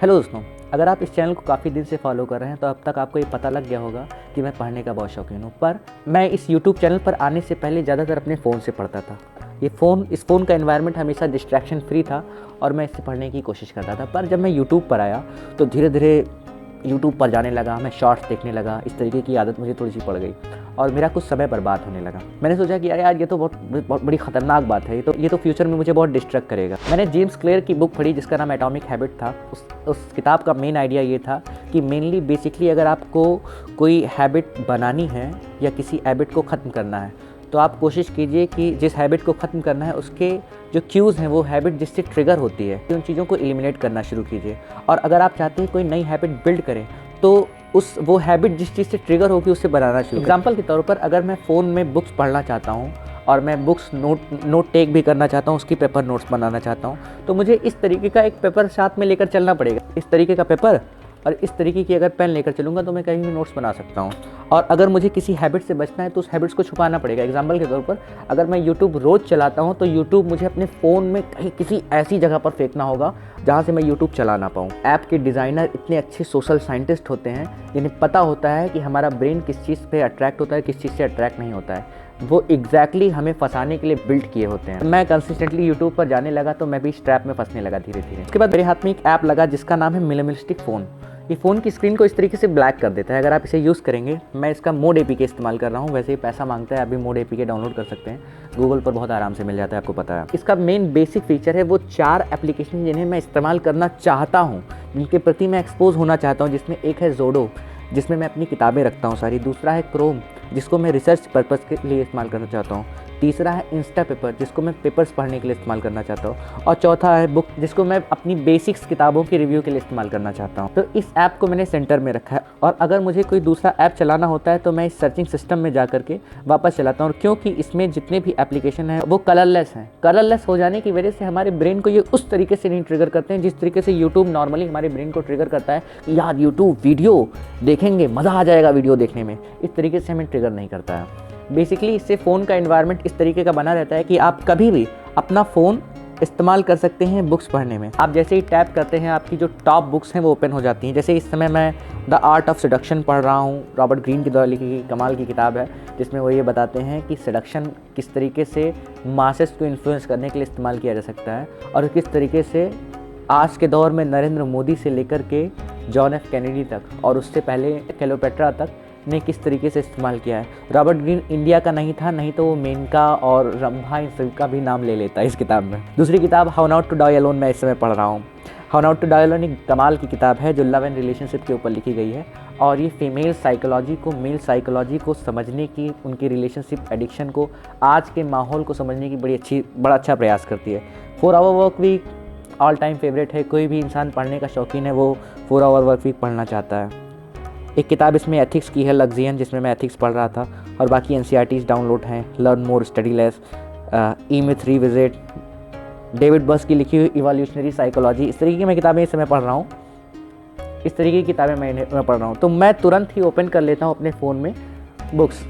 Hello दोस्तों, अगर आप इस चैनल को काफ़ी दिन से फॉलो कर रहे हैं तो अब तक आपको ये पता लग गया होगा कि मैं पढ़ने का बहुत शौकीन हूँ। पर मैं इस यूट्यूब चैनल पर आने से पहले ज़्यादातर अपने फ़ोन से पढ़ता था। इस फ़ोन का एनवायरनमेंट हमेशा डिस्ट्रैक्शन फ्री था और मैं इससे पढ़ने की कोशिश करता था। पर जब मैं यूट्यूब पर आया तो धीरे धीरे यूट्यूब पर जाने लगा, मैं शॉर्ट्स देखने लगा। इस तरीके की आदत मुझे थोड़ी सी पड़ गई और मेरा कुछ समय बर्बाद होने लगा। मैंने सोचा कि यार ये तो बहुत बड़ी ख़तरनाक बात है, ये तो फ्यूचर में मुझे बहुत डिस्ट्रैक्ट करेगा। मैंने जेम्स क्लियर की बुक पढ़ी जिसका नाम एटॉमिक हैबिट था। उस किताब का मेन आइडिया ये था कि मेनली बेसिकली अगर आपको कोई हैबिट बनानी है या किसी हैबिट को ख़त्म करना है तो आप कोशिश कीजिए कि जिस हैबिट को ख़त्म करना है उसके जो क्यूज़ हैं, वो हैबिट जिससे ट्रिगर होती है, उन चीज़ों को एलिमिनेट करना शुरू कीजिए। और अगर आप चाहते हैं कोई नई हैबिट बिल्ड करें तो वो हैबिट जिस चीज़ से ट्रिगर होगी उससे बनाना शुरू। एग्जांपल के तौर पर अगर मैं फ़ोन में बुक्स पढ़ना चाहता हूँ और मैं बुक्स नोट टेक भी करना चाहता हूँ, उसकी पेपर नोट्स बनाना चाहता हूँ, तो मुझे इस तरीके का एक पेपर साथ में लेकर चलना पड़ेगा। इस तरीके का पेपर और इस तरीके की अगर पेन लेकर चलूँगा तो मैं कहीं भी नोट्स बना सकता हूँ। और अगर मुझे किसी हैबिट से बचना है तो उस हैबिट्स को छुपाना पड़ेगा। एग्जांपल के तौर पर अगर मैं यूट्यूब रोज़ चलाता हूँ तो यूट्यूब मुझे अपने फ़ोन में कहीं किसी ऐसी जगह पर फेंकना होगा जहाँ से मैं यूट्यूब चला ना पाऊँ। ऐप के डिज़ाइनर इतने अच्छे सोशल साइंटिस्ट होते हैं जिन्हें पता होता है कि हमारा ब्रेन किस चीज़ पे अट्रैक्ट होता है, किस चीज़ से अट्रैक्ट नहीं होता है। वो एग्जैक्टली हमें फंसाने के लिए बिल्ड किए होते हैं। मैं कंसिस्टेंटली यूट्यूब पर जाने लगा तो मैं भी इस ट्रैप में फंसने लगा धीरे धीरे। उसके बाद मेरे हाथ में एक ऐप लगा जिसका नाम है मिनिमलिस्टिक फ़ोन। ये फ़ोन की स्क्रीन को इस तरीके से ब्लैक कर देता है अगर आप इसे यूज़ करेंगे। मैं इसका मोड एपीके इस्तेमाल कर रहा हूँ, वैसे ही पैसा मांगता है, अभी मोड एपीके डाउनलोड कर सकते हैं, गूगल पर बहुत आराम से मिल जाता है, आपको पता है। इसका मेन बेसिक फीचर है वो 4 एप्लीकेशन जिन्हें मैं इस्तेमाल करना चाहता हूँ, जिनके प्रति मैं एक्सपोज होना चाहता हूँ, जिसमें एक है ज़ोडो जिसमें मैं अपनी किताबें रखता हूँ सारी, दूसरा है क्रोम जिसको मैं रिसर्च पर्पज़ के लिए इस्तेमाल करना चाहता हूँ, तीसरा है इंस्टा पेपर जिसको मैं पेपर्स पढ़ने के लिए इस्तेमाल करना चाहता हूँ, और चौथा है बुक जिसको मैं अपनी बेसिक्स किताबों की रिव्यू के लिए इस्तेमाल करना चाहता हूँ। तो इस ऐप को मैंने सेंटर में रखा है और अगर मुझे कोई दूसरा ऐप चलाना होता है तो मैं इस सर्चिंग सिस्टम में जा करके वापस चलाता हूँ। क्योंकि इसमें जितने भी एप्लीकेशन हैं वो कलरलेस हैं। कलरलेस हो जाने की वजह से हमारे ब्रेन को ये उस तरीके से नहीं ट्रिगर करते हैं जिस तरीके से यूट्यूब नॉर्मली हमारे ब्रेन को ट्रिगर करता है कि यार यूट्यूब वीडियो देखेंगे, मज़ा आ जाएगा वीडियो देखने में। इस तरीके से हमें ट्रिगर नहीं करता है। बेसिकली इससे फ़ोन का एनवायरनमेंट इस तरीके का बना रहता है कि आप कभी भी अपना फ़ोन इस्तेमाल कर सकते हैं बुक्स पढ़ने में। आप जैसे ही टैप करते हैं आपकी जो टॉप बुक्स हैं वो ओपन हो जाती हैं। जैसे इस समय मैं द आर्ट ऑफ सेडक्शन पढ़ रहा हूँ, रॉबर्ट ग्रीन की द्वारा लिखी गई कमाल की किताब है, जिसमें वो ये बताते हैं कि सेडक्शन किस तरीके से मासेस को इन्फ्लुएंस करने के लिए इस्तेमाल किया जा सकता है और किस तरीके से आज के दौर में नरेंद्र मोदी से लेकर के जॉन एफ कैनेडी तक और उससे पहले क्लेयोपेट्रा तक ने किस तरीके से इस्तेमाल किया है। रॉबर्ट ग्रीन इंडिया का नहीं था, नहीं तो वो मेनका और रंभा इन सभी का भी नाम ले लेता है इस किताब में। दूसरी किताब how not to die alone मैं इस समय पढ़ रहा हूँ। How not to die alone एक कमाल की किताब है जो लव एंड रिलेशनशिप के ऊपर लिखी गई है और ये फीमेल साइकोलॉजी को, मेल साइकोलॉजी को समझने की, उनकी रिलेशनशिप एडिक्शन को, आज के माहौल को समझने की बड़ा अच्छा प्रयास करती है। 4 hour work week all time favourite है। कोई भी इंसान पढ़ने का शौकीन है वो 4 आवर वर्क वीक पढ़ना चाहता है। एक किताब इसमें एथिक्स की है, लग्जियन, जिसमें मैं एथिक्स पढ़ रहा था, और बाकी एनसीईआरटीज़ डाउनलोड हैं, learn more study less, E-Myth revisit, David बस की लिखी हुई इवोल्यूशनरी साइकोलॉजी। इस तरीके की मैं किताबें इस समय पढ़ रहा हूँ। इस तरीके की किताबें मैं पढ़ रहा हूँ तो मैं तुरंत ही ओपन कर लेता हूँ अपने फ़ोन में बुक्स।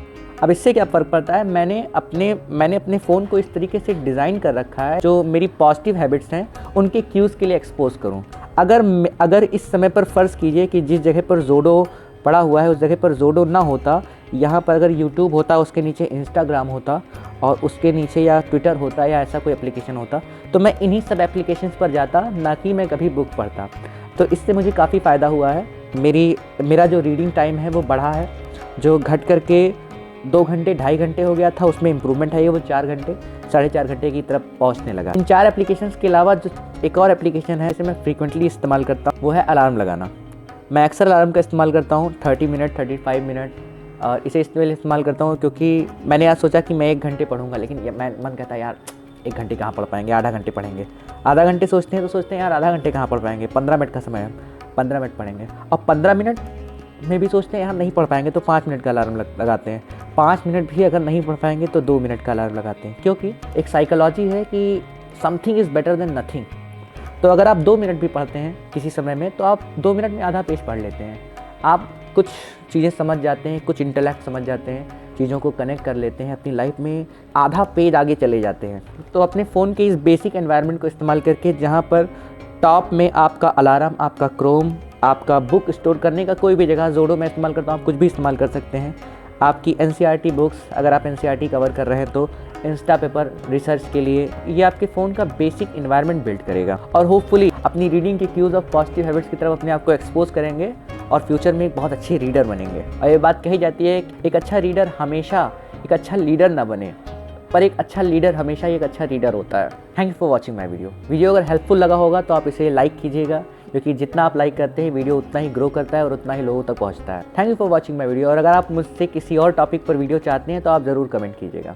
अब इससे क्या फ़र्क पड़ता है, मैंने अपने फ़ोन को इस तरीके से डिज़ाइन कर रखा है जो मेरी पॉजिटिव हैबिट्स हैं उनके क्यूज़ के लिए एक्सपोज करूँ। अगर इस समय पर फ़र्ज़ कीजिए कि जिस जगह पर ज़ोडो पड़ा हुआ है उस जगह पर ज़ोडो ना होता, यहाँ पर अगर यूट्यूब होता, उसके नीचे इंस्टाग्राम होता और उसके नीचे या ट्विटर होता या ऐसा कोई एप्लीकेशन होता, तो मैं इन्हीं सब एप्लीकेशंस पर जाता, ना कि मैं कभी बुक पढ़ता। तो इससे मुझे काफ़ी फ़ायदा हुआ है। मेरा जो रीडिंग टाइम है वो बढ़ा है, जो घट करके 2 घंटे 2.5 घंटे हो गया था, उसमें इम्प्रूवमेंट है, वो 4 घंटे 4.5 घंटे की तरफ पहुंचने लगा। इन 4 एप्लीकेशंस के अलावा जो एक और एप्लीकेशन है जिसे मैं फ्रीक्वेंटली इस्तेमाल करता हूँ वो है अलार्म लगाना। मैं अक्सर अलार्म का इस्तेमाल करता हूँ 30 मिनट 35 मिनट, और इसे इसलिए इस्तेमाल करता हूँ क्योंकि मैंने आज सोचा कि मैं 1 घंटे पढ़ूंगा, लेकिन मैं मन कहता है यार 1 घंटे कहाँ पढ़ पाएंगे, आधा घंटे पढ़ेंगे। आधा घंटे सोचते हैं यार आधा घंटे कहाँ पढ़ पाएंगे, 15 मिनट का समय है, 15 मिनट पढ़ेंगे। और 15 मिनट में भी सोचते हैं यार नहीं पढ़ पाएंगे तो 5 मिनट का अलार्म लगाते हैं। 5 मिनट भी अगर नहीं पढ़ पाएंगे तो 2 मिनट का अलार्म लगाते हैं, क्योंकि एक साइकोलॉजी है कि something is better than nothing. तो अगर आप 2 मिनट भी पढ़ते हैं किसी समय में तो आप 2 मिनट में आधा पेज पढ़ लेते हैं। आप कुछ चीज़ें समझ जाते हैं, कुछ इंटेलेक्ट समझ जाते हैं, चीज़ों को कनेक्ट कर लेते हैं, अपनी लाइफ में आधा पेज आगे चले जाते हैं। तो अपने फ़ोन के इस बेसिक एनवायरनमेंट को इस्तेमाल करके जहाँ पर टॉप में आपका अलार्म, आपका क्रोम, आपका बुक स्टोर करने का कोई भी जगह, ज़ोडो मैं इस्तेमाल करता हूँ, आप कुछ भी इस्तेमाल कर सकते हैं। आपकी NCERT बुक्स, अगर आप NCERT कवर कर रहे हैं तो इंस्टा पेपर रिसर्च के लिए ये आपके फ़ोन का बेसिक इन्वायरमेंट बिल्ड करेगा और होपफुली अपनी रीडिंग के क्यूज़ ऑफ पॉजिटिव हैबिट्स की तरफ अपने आप को एक्सपोज करेंगे और फ्यूचर में एक बहुत अच्छे रीडर बनेंगे। और ये बात कही जाती है एक अच्छा रीडर हमेशा एक अच्छा लीडर ना बने, पर एक अच्छा लीडर हमेशा एक अच्छा रीडर होता है। Thank you for watching my video अगर हेल्पफुल लगा होगा तो आप इसे लाइक कीजिएगा, क्योंकि जितना आप लाइक करते हैं वीडियो उतना ही ग्रो करता है और उतना ही लोगों तक पहुंचता है। Thank you for watching my video. और अगर आप मुझसे किसी और टॉपिक पर वीडियो चाहते हैं तो आप ज़रूर कमेंट कीजिएगा।